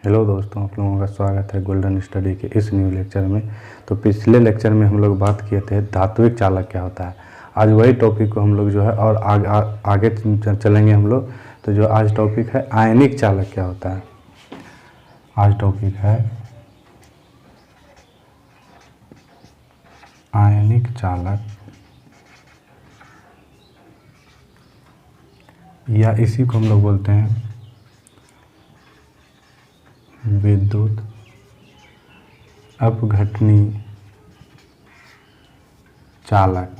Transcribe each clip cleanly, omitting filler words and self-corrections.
Hello दोस्तों, आप लोगों का स्वागत है गोल्डन स्टडी के इस न्यू लेक्चर में। तो पिछले लेक्चर में हम लोग बात किए थे धात्विक चालक क्या होता है। आज वही टॉपिक को हम लोग जो है और आगे चलेंगे हम लोग। तो जो आज टॉपिक है आयनिक चालक क्या होता है। आज टॉपिक है आयनिक चालक, या इसी को हम लोग बोलते हैं विद्युत अपघटनीय चालक।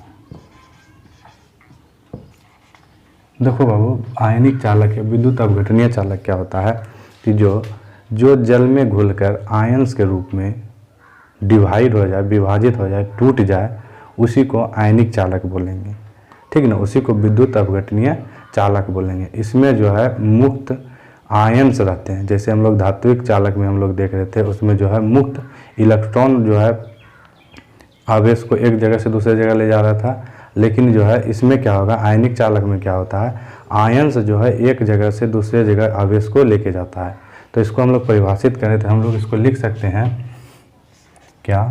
देखो बाबू, आयनिक चालक या विद्युत अपघटनीय चालक क्या होता है कि जो जल में घुलकर आयंस के रूप में डिवाइड हो जाए, विभाजित हो जाए, टूट जाए, उसी को आयनिक चालक बोलेंगे। ठीक ना, उसी को विद्युत अपघटनीय चालक बोलेंगे। इसमें जो है मुक्त आयंस रहते हैं। जैसे हम लोग धात्विक चालक में हम लोग देख रहे थे, उसमें जो है मुक्त इलेक्ट्रॉन जो है आवेश को एक जगह से दूसरे जगह ले जा रहा था। लेकिन जो है इसमें क्या होगा, आयनिक चालक में क्या होता है, आयंस जो है एक जगह से दूसरे जगह आवेश को लेके जाता है। तो इसको हम लोग परिभाषित करें तो हम लोग इसको लिख सकते हैं क्या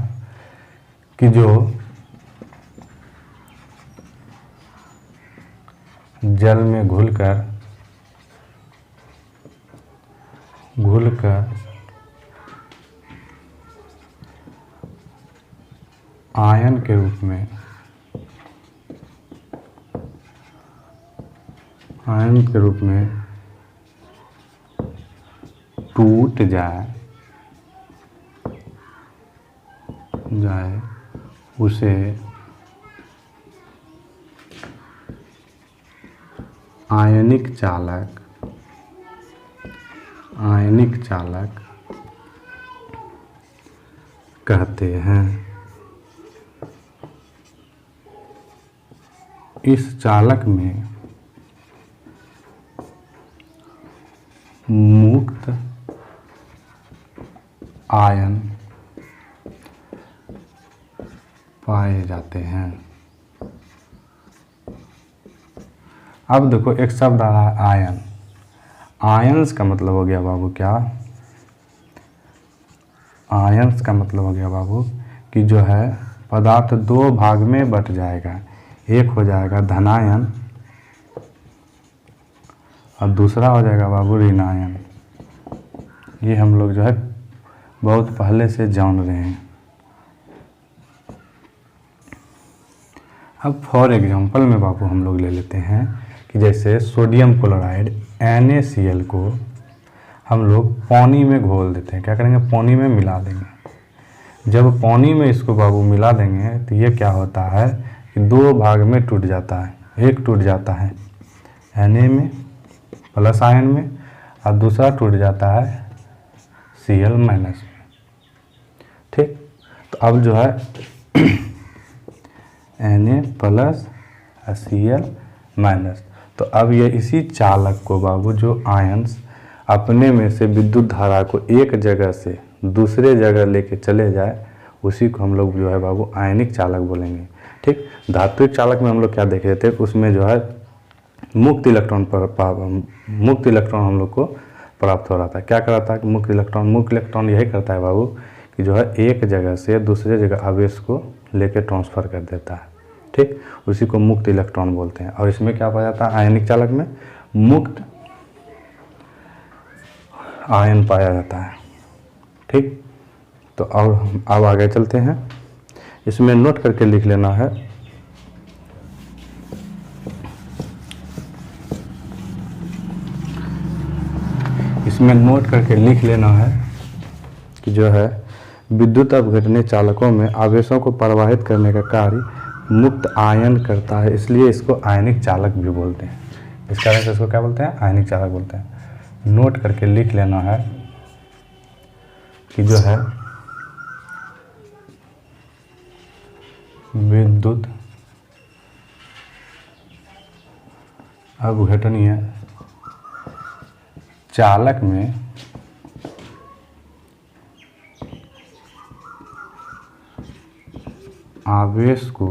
कि जो जल में घुलकर आयन के रूप में टूट जाए उसे आयनिक चालक कहते हैं। इस चालक में मुक्त आयन पाए जाते हैं। अब देखो, एक शब्द आ रहा है आयन। आयंस का मतलब हो गया बाबू क्या, आयंस का मतलब हो गया बाबू कि जो है पदार्थ दो भाग में बट जाएगा। एक हो जाएगा धनायन और दूसरा हो जाएगा बाबू ऋणायन। ये हम लोग जो है बहुत पहले से जान रहे हैं। अब फॉर एग्जांपल में बाबू हम लोग ले लेते हैं कि जैसे सोडियम क्लोराइड NaCl को हम लोग पानी में घोल देते हैं। क्या करेंगे, पानी में मिला देंगे। जब पानी में इसको बाबू मिला देंगे तो ये क्या होता है कि दो भाग में टूट जाता है। एक टूट जाता है Na में प्लस आयन में, और दूसरा टूट जाता है Cl माइनस में। ठीक, तो अब जो है Na प्लस Cl माइनस। तो अब ये इसी चालक को बाबू, जो आयंस अपने में से विद्युत धारा को एक जगह से दूसरे जगह लेके चले जाए, उसी को हम लोग जो है बाबू आयनिक चालक बोलेंगे। ठीक, धात्विक चालक में हम लोग क्या देख रहे थे, उसमें जो है मुक्त इलेक्ट्रॉन हम लोग को प्राप्त हो रहा था। क्या कर रहा था कि मुक्त इलेक्ट्रॉन यही करता है बाबू कि जो है एक जगह से दूसरे जगह आवेश को लेके ट्रांसफ़र कर देता है। ठीक, उसी को मुक्त इलेक्ट्रॉन बोलते हैं। और इसमें क्या पाया जाता है, आयनिक चालक में मुक्त आयन पाया जाता है। ठीक, तो और हम अब आगे चलते हैं। इसमें नोट करके लिख लेना है कि जो है विद्युत अपघटनीय चालकों में आवेशों को प्रवाहित करने का कार्य मुक्त आयन करता है, इसलिए इसको आयनिक चालक भी बोलते हैं। इस कारण से इसको क्या बोलते हैं, आयनिक चालक बोलते हैं। नोट करके लिख लेना है कि जो है विद्युत अपघटनीय चालक में आवेश को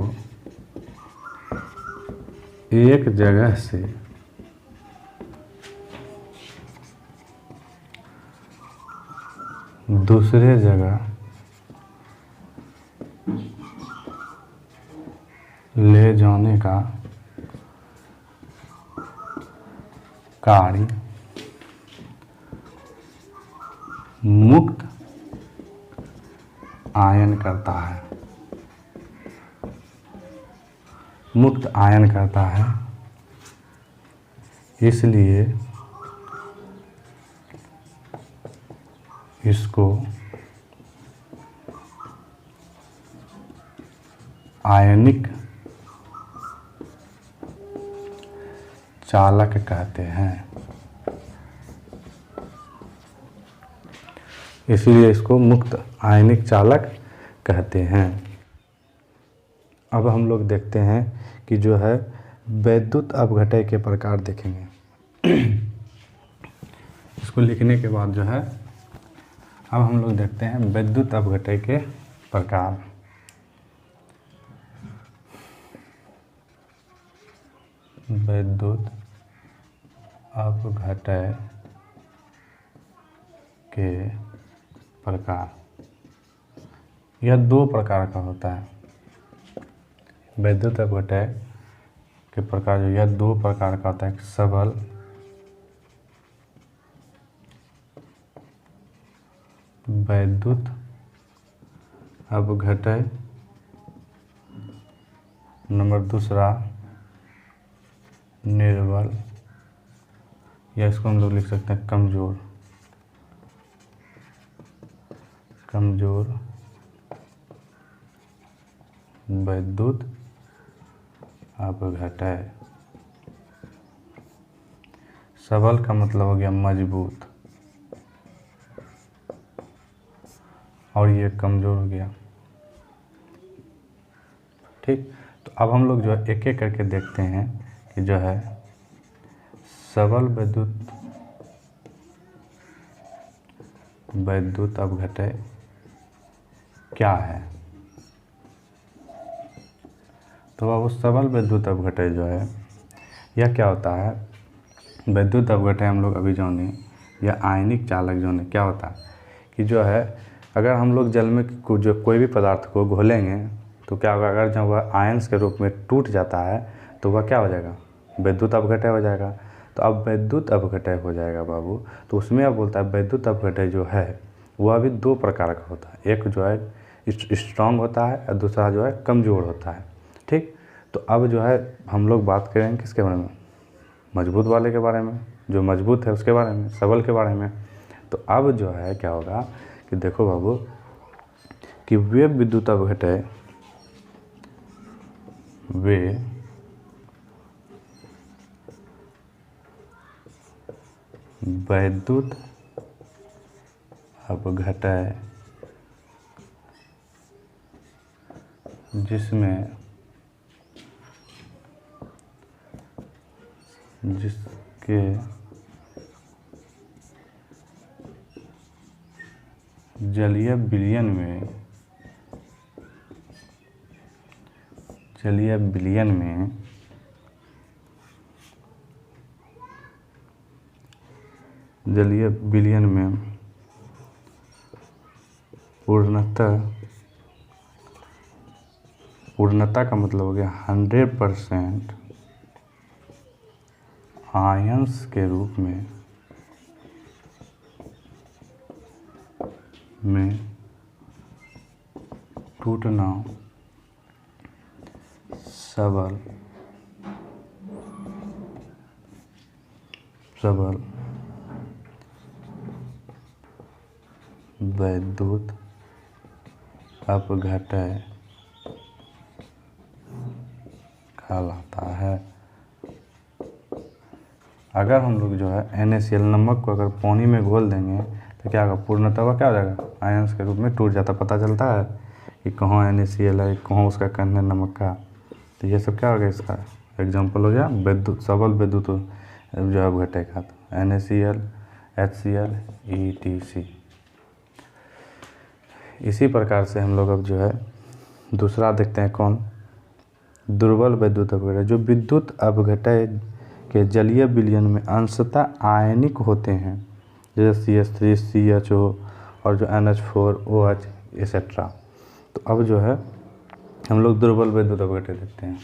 एक जगह से दूसरे जगह ले जाने का कार्य मुक्त आयन करता है, मुक्त आयन करता है। इसलिए इसको आयनिक चालक कहते हैं। इसलिए इसको मुक्त आयनिक चालक कहते हैं। अब हम लोग देखते हैं कि जो है वैद्युत अपघटय के प्रकार देखेंगे। इसको लिखने के बाद जो है अब हम लोग देखते हैं वैद्युत अपघटय के प्रकार। वैद्युत अपघटय के प्रकार, यह दो प्रकार का होता है। वैद्युत अपघटय के प्रकार जो यह दो प्रकार का होता है, सबल वैद्युत अपघटय, नंबर दूसरा निर्बल, या इसको हम लोग लिख सकते हैं कमजोर, कमजोर वैद्युत अपघटय। सबल का मतलब हो गया मजबूत और ये कमजोर हो गया। ठीक, तो अब हम लोग जो है एक एक करके देखते हैं कि जो है सबल वैद्युत अपघटय क्या है। तो अब उस सबल वैद्युत अपघटय जो है यह क्या होता है। वैद्युत अपघटय हम लोग अभी जाने या आयनिक चालक जो है क्या होता है कि जो है अगर हम लोग जल में जो कोई भी पदार्थ को घोलेंगे तो क्या होगा, अगर जब वह आयंस के रूप में टूट जाता है तो वह क्या हो जाएगा, वैद्युत अपघटय हो जाएगा। तो अब वैद्युत अपघटय हो जाएगा बाबू, तो उसमें अब बोलता है वैद्युत अपघटय जो है वह भी दो प्रकार का होता है। एक जो है स्ट्रांग होता है और दूसरा जो है कमज़ोर होता है। ठीक, तो अब जो है हम लोग बात करेंगे किसके बारे में, मजबूत वाले के बारे में, जो मजबूत है उसके बारे में, सबल के बारे में। तो अब जो है क्या होगा कि देखो बाबू कि वे विद्युत अपघटय, वे वैद्युत अपघटय जिसके जलीय विलयन में पूर्णता का मतलब हो गया 100% आयंस के रूप में टूटना सबल वैद्युत अपघटय कहलाता है। अगर हम लोग जो है NaCl नमक को अगर पानी में घोल देंगे तो क्या होगा, पूर्णतः वह क्या हो जाएगा, आयंस के रूप में टूट जाता। पता चलता है कि कहाँ NaCl है, कहाँ उसका कण है नमक का। तो ये सब क्या हो गया, इसका एग्जाम्पल हो गया वैद्युत सबल वैद्युत जो अपघटय का, NaCl, HCl, EtC। इसी प्रकार से हम लोग अब जो है दूसरा देखते हैं कौन, दुर्बल वैद्युत अपघटय, जो विद्युत अपघटय के जलीय विलयन में अंशतः आयनिक होते हैं, जैसे CH3, CHO और जो NH4 OH एक्सेट्रा। तो अब जो है हम लोग दुर्बल विद्युत अपघटन देखते हैं।